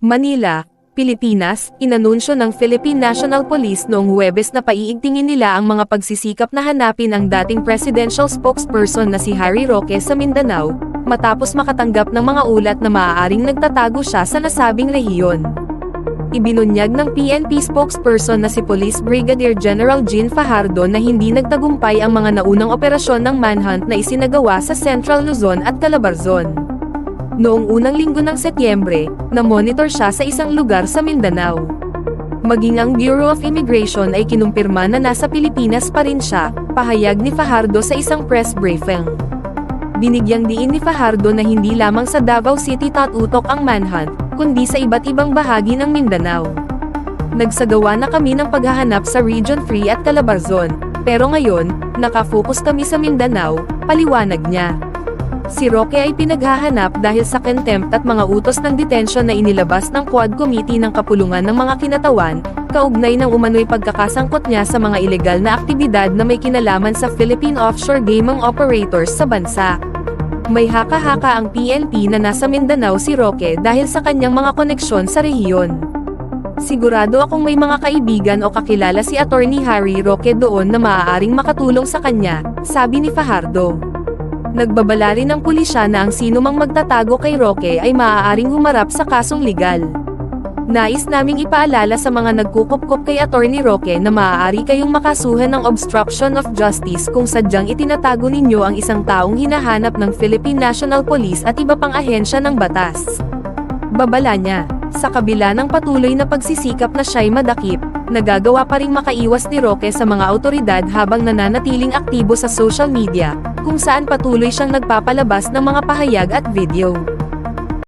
Manila, Pilipinas, inanunsyo ng Philippine National Police noong Huwebes na paiigtingin nila ang mga pagsisikap na hanapin ang dating presidential spokesperson na si Harry Roque sa Mindanao, matapos makatanggap ng mga ulat na maaaring nagtatago siya sa nasabing rehiyon. Ibinunyag ng PNP spokesperson na si Police Brigadier General Jean Fajardo na hindi nagtagumpay ang mga naunang operasyon ng manhunt na isinagawa sa Central Luzon at Calabarzon. Noong unang linggo ng Setyembre, na-monitor siya sa isang lugar sa Mindanao. Maging ang Bureau of Immigration ay kinumpirma na nasa Pilipinas pa rin siya, pahayag ni Fajardo sa isang press briefing. Binigyang diin ni Fajardo na hindi lamang sa Davao City tatutok ang manhunt, kundi sa iba't ibang bahagi ng Mindanao. Nagsagawa na kami ng paghahanap sa Region 3 at Calabarzon, pero ngayon, nakafocus kami sa Mindanao, paliwanag niya. Si Roque ay pinaghahanap dahil sa contempt at mga utos ng detention na inilabas ng Quad Committee ng Kapulungan ng mga Kinatawan, kaugnay ng umano'y pagkakasangkot niya sa mga ilegal na aktibidad na may kinalaman sa Philippine offshore gaming operators sa bansa. May haka-haka ang PNP na nasa Mindanao si Roque dahil sa kanyang mga koneksyon sa rehiyon. Sigurado akong may mga kaibigan o kakilala si Attorney Harry Roque doon na maaaring makatulong sa kanya, sabi ni Fajardo. Nagbabala rin ng pulisya na ang sinumang magtatago kay Roque ay maaaring humarap sa kasong legal. Nais naming ipaalala sa mga nagkukupkup kay Attorney Roque na maaari kayong makasuhan ng obstruction of justice kung sadyang itinatago ninyo ang isang taong hinahanap ng Philippine National Police at iba pang ahensya ng batas. Babala niya, sa kabila ng patuloy na pagsisikap na siya'y madakip, nagagawa pa ring makaiwas ni Roque sa mga awtoridad habang nananatiling aktibo sa social media, kung saan patuloy siyang nagpapalabas ng mga pahayag at video.